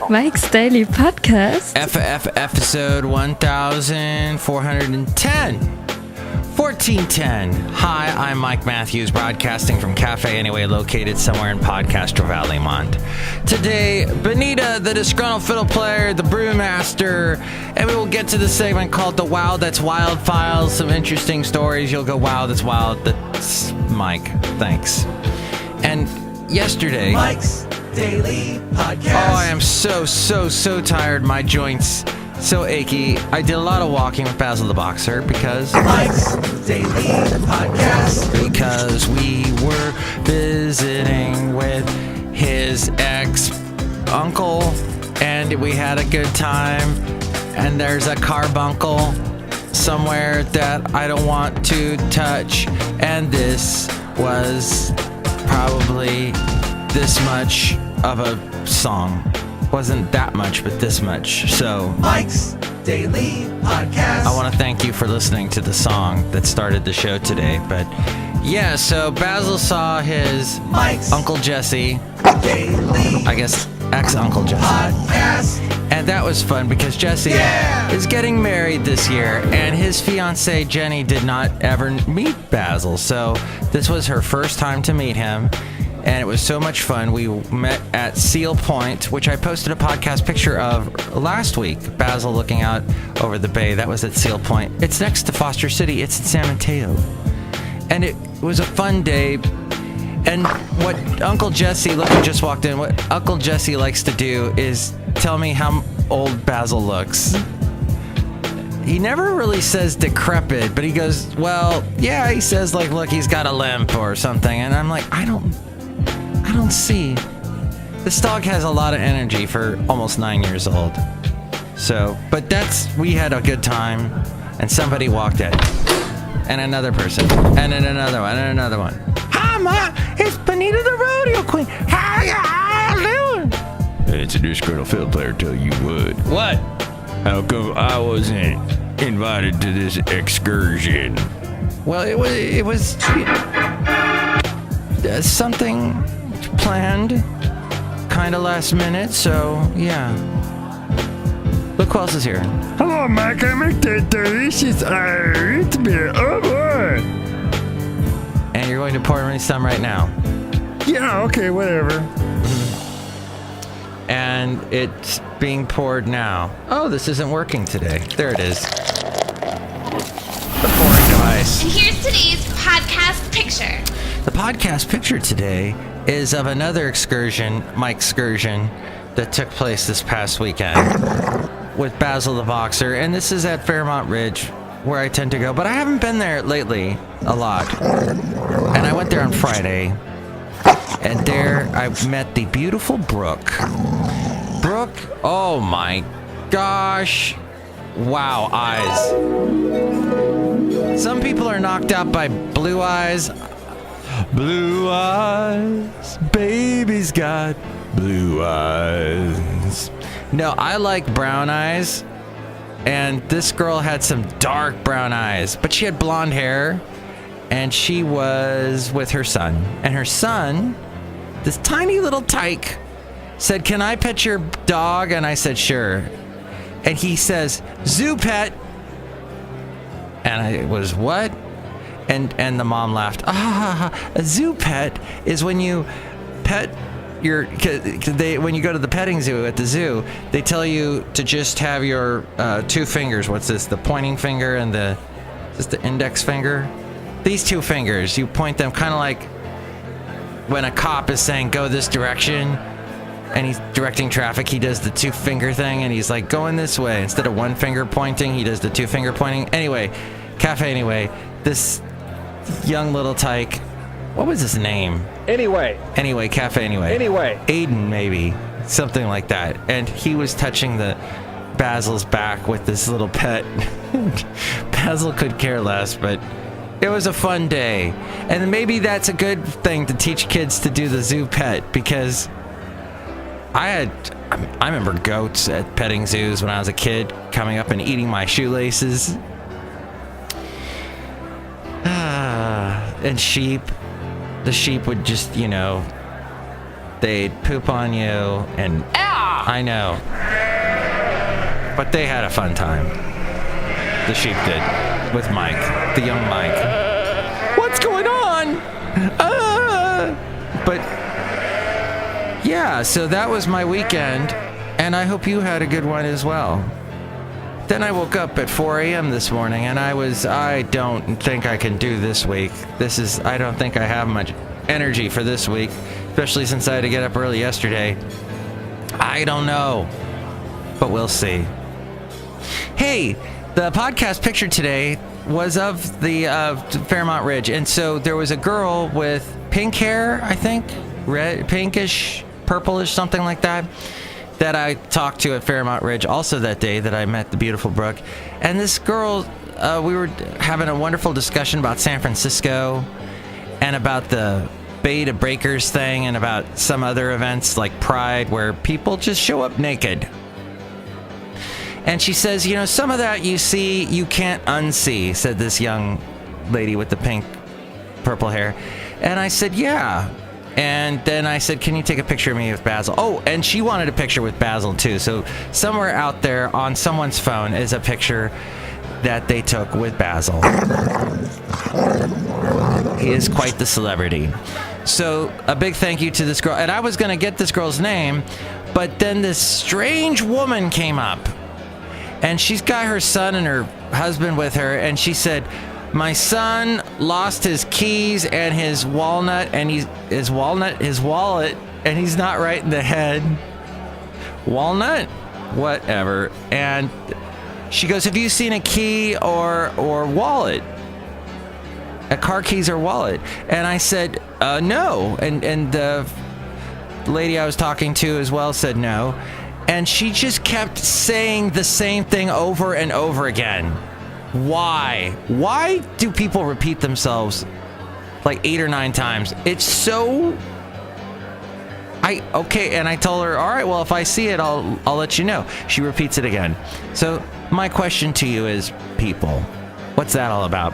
Mike's Daily Podcast. Episode 1410. 1410. Hi, I'm Mike Matthews, broadcasting from Café Anyway, located somewhere in Podcaster Valley, Mont. Today, Benita, the Disgruntled Fiddle Player, the Brewmaster, and we will get to the segment called The Wow That's Wild Files. Some interesting stories. You'll go, wow, that's wild. That's Mike. Thanks. And yesterday... Mike's Daily Podcast. Oh, I am so tired. My joints so achy. I did a lot of walking with Basil the Boxer because... Mike's Daily Podcast. Because we were visiting with his ex-uncle, and we had a good time, and there's a carbuncle somewhere that I don't want to touch, and this was probably this much of a song. Wasn't that much, but this much. So Mike's Daily Podcast. I want to thank you for listening to the song that started the show today. But yeah, so Basil saw his Mike's Uncle Jesse, Daily, I guess ex-Uncle Jesse. Podcast. And that was fun because Jesse is getting married this year, and his fiancée Jenny did not ever meet Basil. So this was her first time to meet him. And it was so much fun. We met at Seal Point, which I posted a podcast picture of last week. Basil looking out over the bay. That was at Seal Point. It's next to Foster City. It's in San Mateo. And it was a fun day. And what Uncle Jesse, look, he just walked in. What Uncle Jesse likes to do is tell me how old Basil looks. He never really says decrepit, but he goes, well, yeah, he says, like, look, he's got a limp or something. And I'm like, I don't see. This dog has a lot of energy for almost 9 years old. So, but we had a good time, and somebody walked in. And another person. And then another one, and another one. Hi, Ma! It's Benita the Rodeo Queen! How you doing? It's a Disgruntled Fiddle Player, tell you what. What? How come I wasn't invited to this excursion? Well, it was something planned, kind of last minute, so yeah. Look who else is here. Hello, Mike. I make that delicious oat beer. Oh, boy. And you're going to pour me some right now. Yeah, okay, whatever. And it's being poured now. Oh, this isn't working today. There it is. The pouring device. And here's today's podcast picture. The podcast picture today is of another excursion, Mike's excursion, that took place this past weekend with Basil the Boxer. And this is at Fairmont Ridge, where I tend to go. But I haven't been there lately a lot. And I went there on Friday. And there I met the beautiful Brooke. Brooke, oh my gosh. Wow, eyes. Some people are knocked out by blue eyes. Blue eyes, baby's got blue eyes. No, I like brown eyes. And this girl had some dark brown eyes, but she had blonde hair. And she was with her son. And her son, this tiny little tyke, said, "Can I pet your dog?" And I said, "Sure." And he says, "Zoo pet." And I was, "What?" And the mom laughed. A zoo pet is when you pet when you go to the petting zoo at the zoo, they tell you to just have your two fingers. What's this? The pointing finger and the index finger? These two fingers, you point them kind of like when a cop is saying, go this direction, and he's directing traffic, he does the two finger thing, and he's like, going this way. Instead of one finger pointing, he does the two finger pointing. Anyway, Café Anyway, this young little tyke, what was his name? Anyway, Café Anyway. Aiden, maybe. Something like that. And he was touching the Basil's back with this little pet. Basil could care less, but it was a fun day. And maybe that's a good thing to teach kids to do the zoo pet, because I remember goats at petting zoos when I was a kid coming up and eating my shoelaces. And sheep. The sheep would just, they'd poop on you and I know. But they had a fun time. The sheep did. With Mike. The young Mike. What's going on? But, yeah, so that was my weekend. And I hope you had a good one as well. Then I woke up at 4 a.m. this morning, and I don't think I can do this week. I don't think I have much energy for this week, especially since I had to get up early yesterday. I don't know, but we'll see. Hey, the podcast picture today was of the Fairmont Ridge, and so there was a girl with pink hair, I think, red, pinkish, purplish, something like that I talked to at Fairmont Ridge also that day that I met the beautiful Brooke. And this girl, we were having a wonderful discussion about San Francisco and about the Beta Breakers thing and about some other events like Pride where people just show up naked. And she says, some of that you see, you can't unsee, said this young lady with the pink, purple hair. And I said, yeah. And then I said, can you take a picture of me with Basil? Oh, and she wanted a picture with Basil, too. So somewhere out there on someone's phone is a picture that they took with Basil. He is quite the celebrity. So a big thank you to this girl. And I was going to get this girl's name, but then this strange woman came up. And she's got her son and her husband with her. And she said, my son lost his keys and his wallet, and his wallet, and he's not right in the head. Walnut? Whatever. And she goes, have you seen a key or wallet? A car keys or wallet? And I said, no. And the lady I was talking to as well said no. And she just kept saying the same thing over and over again. Why? Why do people repeat themselves like 8 or 9 times? It's so... Okay, and I told her, all right, well, if I see it, I'll let you know. She repeats it again. So my question to you is, people, what's that all about?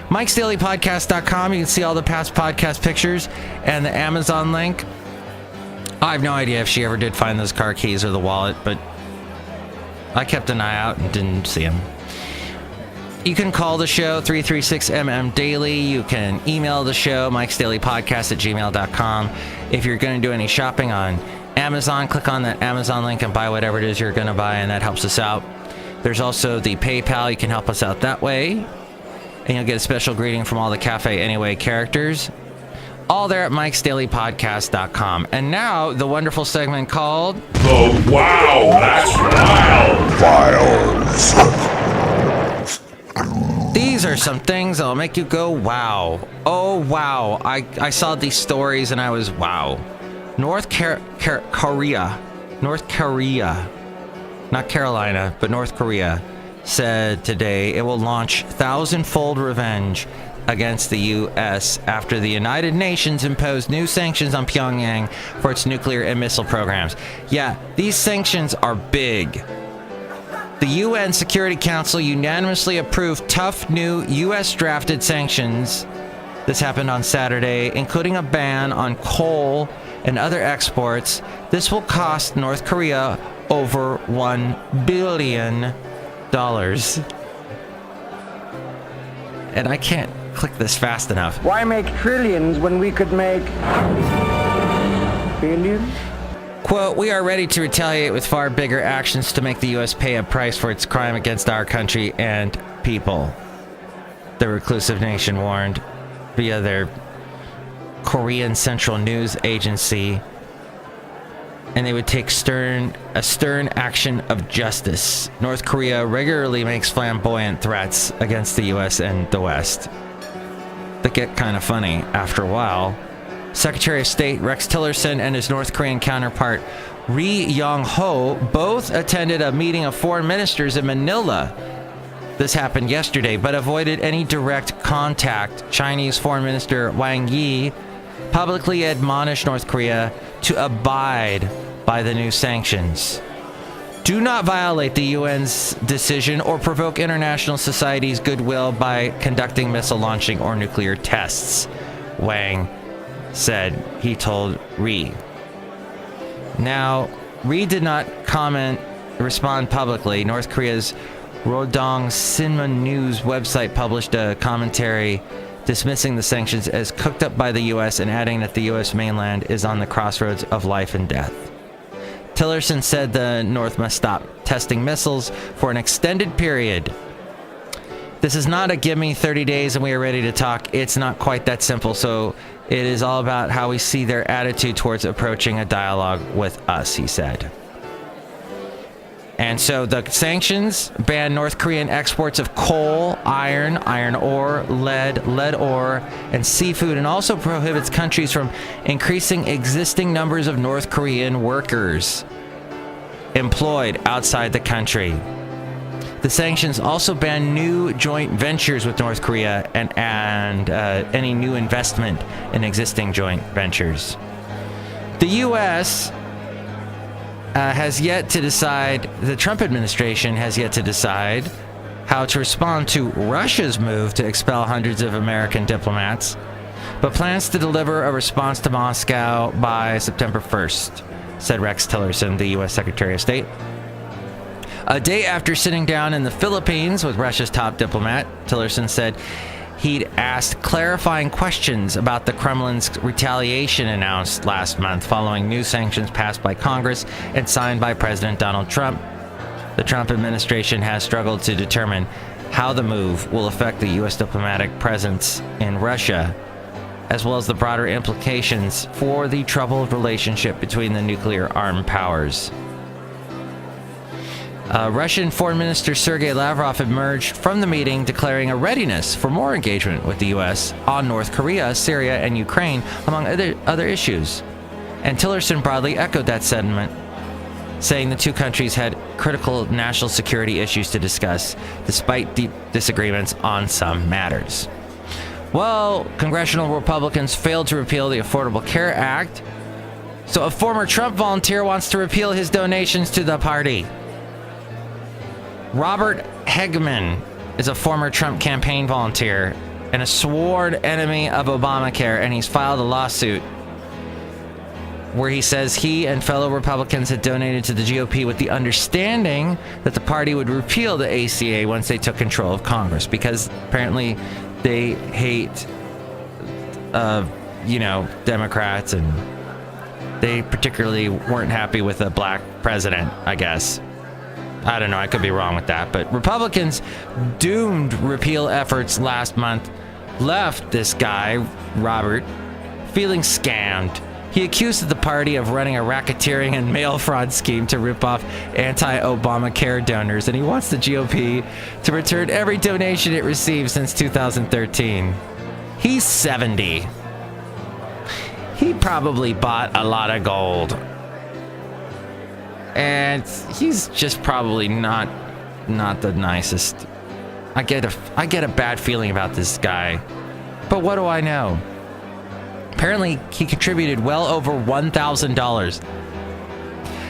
Mike'sDailyPodcast.com. You can see all the past podcast pictures and the Amazon link. I have no idea if she ever did find those car keys or the wallet, but I kept an eye out and didn't see them. You can call the show 336-MM-DAILY. You can email the show, mikesdailypodcast@gmail.com. If you're going to do any shopping on Amazon, click on that Amazon link and buy whatever it is you're going to buy, and that helps us out. There's also the PayPal. You can help us out that way. And you'll get a special greeting from all the Café Anyway characters. All there at mikesdailypodcast.com. And now, the wonderful segment called... The Wow, That's Wild Files. These are some things that'll make you go, wow. Oh, wow. I saw these stories and I was, wow. North Korea, not Carolina, but North Korea, said today it will launch thousand-fold revenge against the U.S. after the United Nations imposed new sanctions on Pyongyang for its nuclear and missile programs. Yeah, these sanctions are big. The UN Security Council unanimously approved tough new U.S.-drafted sanctions. This happened on Saturday, including a ban on coal and other exports. This will cost North Korea over $1 billion. And I can't click this fast enough. Why make trillions when we could make billions? Quote, we are ready to retaliate with far bigger actions to make the U.S. pay a price for its crime against our country and people. The reclusive nation warned via their Korean Central News Agency, and they would take stern action of justice. North Korea regularly makes flamboyant threats against the U.S. and the West that get kind of funny after a while. Secretary of State Rex Tillerson and his North Korean counterpart Ri Yong-ho both attended a meeting of foreign ministers in Manila. This happened yesterday, but avoided any direct contact. Chinese Foreign Minister Wang Yi publicly admonished North Korea to abide by the new sanctions. Do not violate the UN's decision or provoke international society's goodwill by conducting missile launching or nuclear tests, Wang said. He told Ri. Now, did not respond publicly. North Korea's Rodong Sinmun News website published a commentary dismissing the sanctions as cooked up by the U.S. and adding that the U.S. mainland is on the crossroads of life and death. Tillerson said the North must stop testing missiles for an extended period. This is not a give me 30 days and we are ready to talk. It's not quite that simple. So it is all about how we see their attitude towards approaching a dialogue with us, he said. And so the sanctions ban North Korean exports of coal, iron ore, lead ore, and seafood, and also prohibits countries from increasing existing numbers of North Korean workers employed outside the country. The sanctions also ban new joint ventures with North Korea and any new investment in existing joint ventures. The U.S. has yet to decide, the Trump administration has yet to decide how to respond to Russia's move to expel hundreds of American diplomats, but plans to deliver a response to Moscow by September 1st, said Rex Tillerson, the U.S. Secretary of State. A day after sitting down in the Philippines with Russia's top diplomat, Tillerson said he'd asked clarifying questions about the Kremlin's retaliation announced last month following new sanctions passed by Congress and signed by President Donald Trump. The Trump administration has struggled to determine how the move will affect the U.S. diplomatic presence in Russia, as well as the broader implications for the troubled relationship between the nuclear-armed powers. Russian Foreign Minister Sergei Lavrov emerged from the meeting declaring a readiness for more engagement with the U.S. on North Korea, Syria, and Ukraine, among other issues. And Tillerson broadly echoed that sentiment, saying the two countries had critical national security issues to discuss, despite deep disagreements on some matters. Well, congressional Republicans failed to repeal the Affordable Care Act, so a former Trump volunteer wants to repeal his donations to the party. Robert Hegman is a former Trump campaign volunteer and a sworn enemy of Obamacare, and he's filed a lawsuit where he says he and fellow Republicans had donated to the GOP with the understanding that the party would repeal the ACA once they took control of Congress, because apparently they hate, Democrats, and they particularly weren't happy with a black president, I guess. I don't know, I could be wrong with that, but Republicans doomed repeal efforts last month left this guy, Robert, feeling scammed. He accused the party of running a racketeering and mail fraud scheme to rip off anti-Obamacare donors, and he wants the GOP to return every donation it received since 2013. He's 70. He probably bought a lot of gold. And he's just probably not the nicest. I get a bad feeling about this guy. But what do I know? Apparently, he contributed well over $1,000.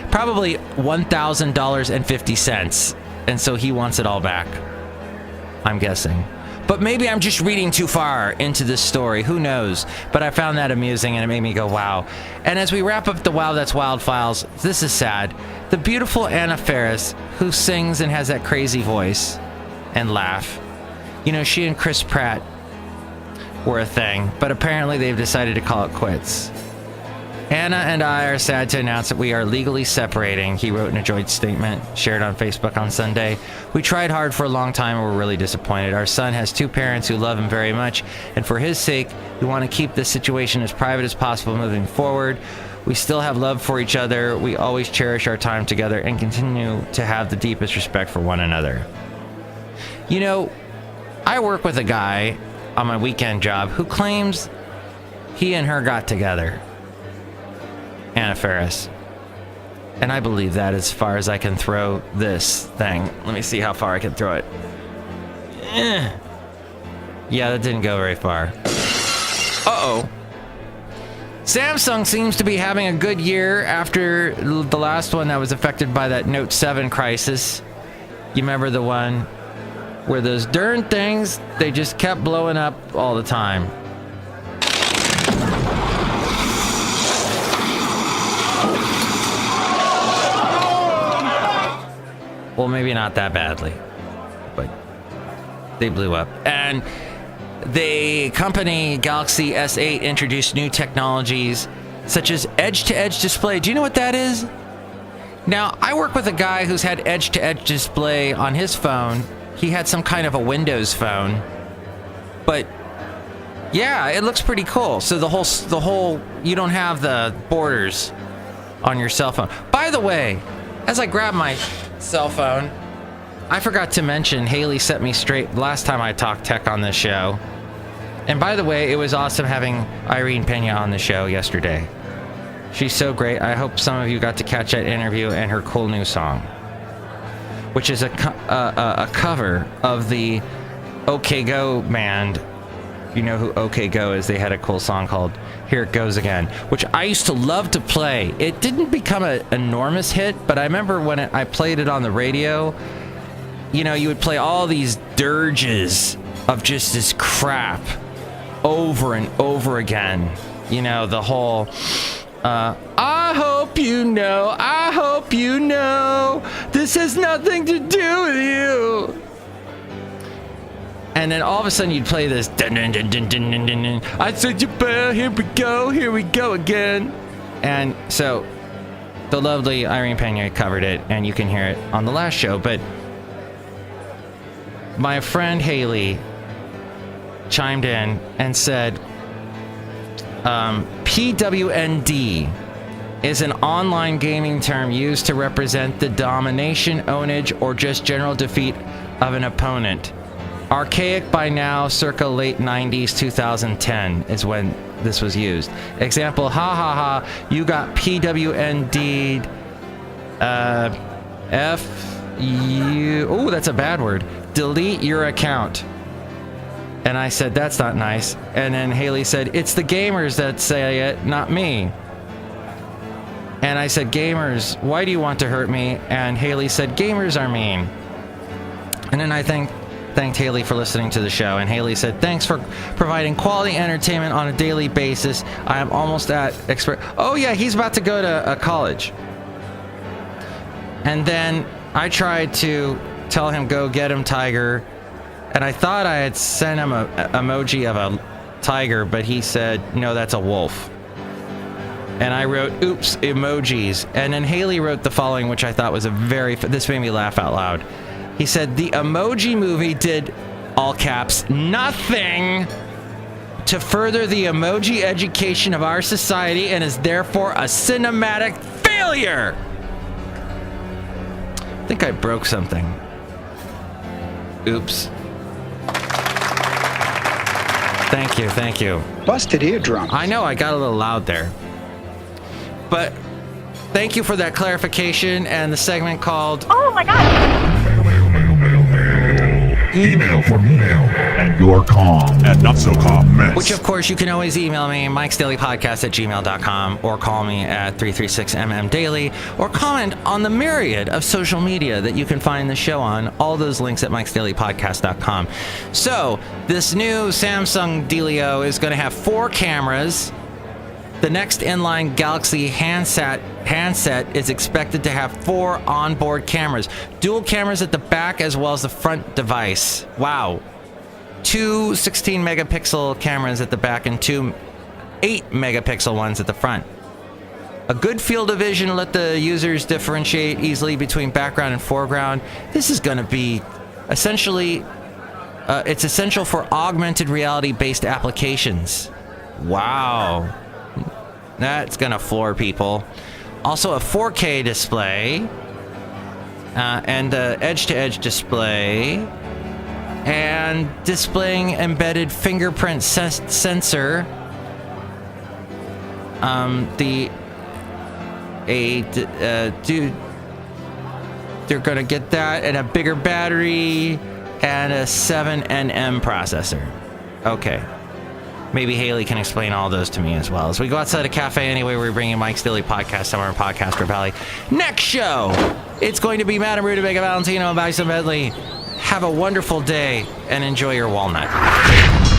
Probably $1,000.50. And so he wants it all back, I'm guessing. But maybe I'm just reading too far into this story. Who knows? But I found that amusing, and it made me go, wow. And as we wrap up the Wow That's Wild files, this is sad. The beautiful Anna Faris, who sings and has that crazy voice and laugh. You know, she and Chris Pratt were a thing, but apparently they've decided to call it quits. Anna and I are sad to announce that we are legally separating, he wrote in a joint statement shared on Facebook on Sunday. We tried hard for a long time and we're really disappointed. Our son has two parents who love him very much, and for his sake, we want to keep this situation as private as possible moving forward. We still have love for each other. We always cherish our time together and continue to have the deepest respect for one another. You know, I work with a guy on my weekend job who claims he and her got together. Anna Faris. And I believe that as far as I can throw this thing. Let me see how far I can throw it. Yeah, that didn't go very far. Uh-oh. Samsung seems to be having a good year after the last one that was affected by that Note 7 crisis. You remember the one where those darn things, they just kept blowing up all the time. Well, maybe not that badly, but they blew up. And the company Galaxy S8 introduced new technologies such as edge-to-edge display. Do you know what that is? Now, I work with a guy who's had edge-to-edge display on his phone. He had some kind of a Windows phone. But yeah, it looks pretty cool. So the whole you don't have the borders on your cell phone. By the way, as I grab my cell phone, I forgot to mention Haley set me straight last time I talked tech on this show. And by the way, it was awesome having Irene Pena on the show yesterday. She's so great. I hope some of you got to catch that interview and her cool new song, which is a cover of the OK Go band. You know who OK Go is? They had a cool song called Here It Goes Again, which I used to love to play. It didn't become an enormous hit, but I remember when I played it on the radio, you know, you would play all these dirges of just this crap over and over again. You know, the whole, I hope you know, this has nothing to do with you. And then all of a sudden you'd play this, dun, dun, dun, dun, dun, dun, dun, dun. I said you better, here we go again. And so the lovely Irene Pena covered it, and you can hear it on the last show. But my friend Haley chimed in and said, PWND is an online gaming term used to represent the domination, ownage, or just general defeat of an opponent. Archaic by now, circa late 90s, 2010 is when this was used. Example, ha ha ha, you got PWND'd, oh, that's a bad word. Delete your account. And I said, that's not nice. And then Haley said, it's the gamers that say it, not me. And I said, gamers, why do you want to hurt me? And Haley said, gamers are mean. And then I thanked Haley for listening to the show. And Haley said, thanks for providing quality entertainment on a daily basis. I am almost at oh yeah, he's about to go to a college. And then I tried to tell him, go get him, Tiger. And I thought I had sent him an emoji of a tiger, but he said, no, that's a wolf. And I wrote, oops, emojis. And then Haley wrote the following, which I thought was this made me laugh out loud. He said, the Emoji Movie did, all caps, nothing to further the emoji education of our society and is therefore a cinematic failure. I think I broke something. Oops. Thank you. Busted eardrum. I know, I got a little loud there. But thank you for that clarification and the segment called... Oh my god! Email for mail and your calm and not so calm mess. Which, of course, you can always email me, mikesdailypodcast@gmail.com, or call me at 336mmdaily, or comment on the myriad of social media that you can find the show on. All those links at mikesdailypodcast.com. So, this new Samsung dealio is going to have 4 cameras. The next inline Galaxy handset is expected to have 4 onboard cameras. Dual cameras at the back as well as the front device. Wow. 2 16-megapixel cameras at the back and 2 8-megapixel ones at the front. A good field of vision, let the users differentiate easily between background and foreground. This is going to be essentially, it's essential for augmented reality-based applications. Wow. That's gonna floor people. Also a 4K display, and the edge-to-edge display, and displaying embedded fingerprint sensor. They're gonna get that, and a bigger battery, and a 7nm processor. Okay. Maybe Haley can explain all those to me as well. As we go outside of Café Anyway, we're bringing Mike's Daily Podcast somewhere in Podcaster Valley. Next show, it's going to be Madame Rootabega, Valentino, and Bison Bentley. Have a wonderful day and enjoy your walnut.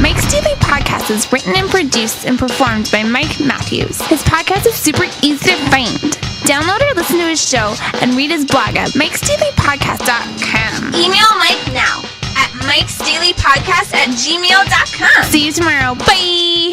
Mike's Daily Podcast is written and produced and performed by Mike Matthews. His podcast is super easy to find. Download or listen to his show and read his blog at Mike'sDailyPodcast.com. Email Mike now at Mike'sDailyPodcast@gmail.com. See you tomorrow. Bye!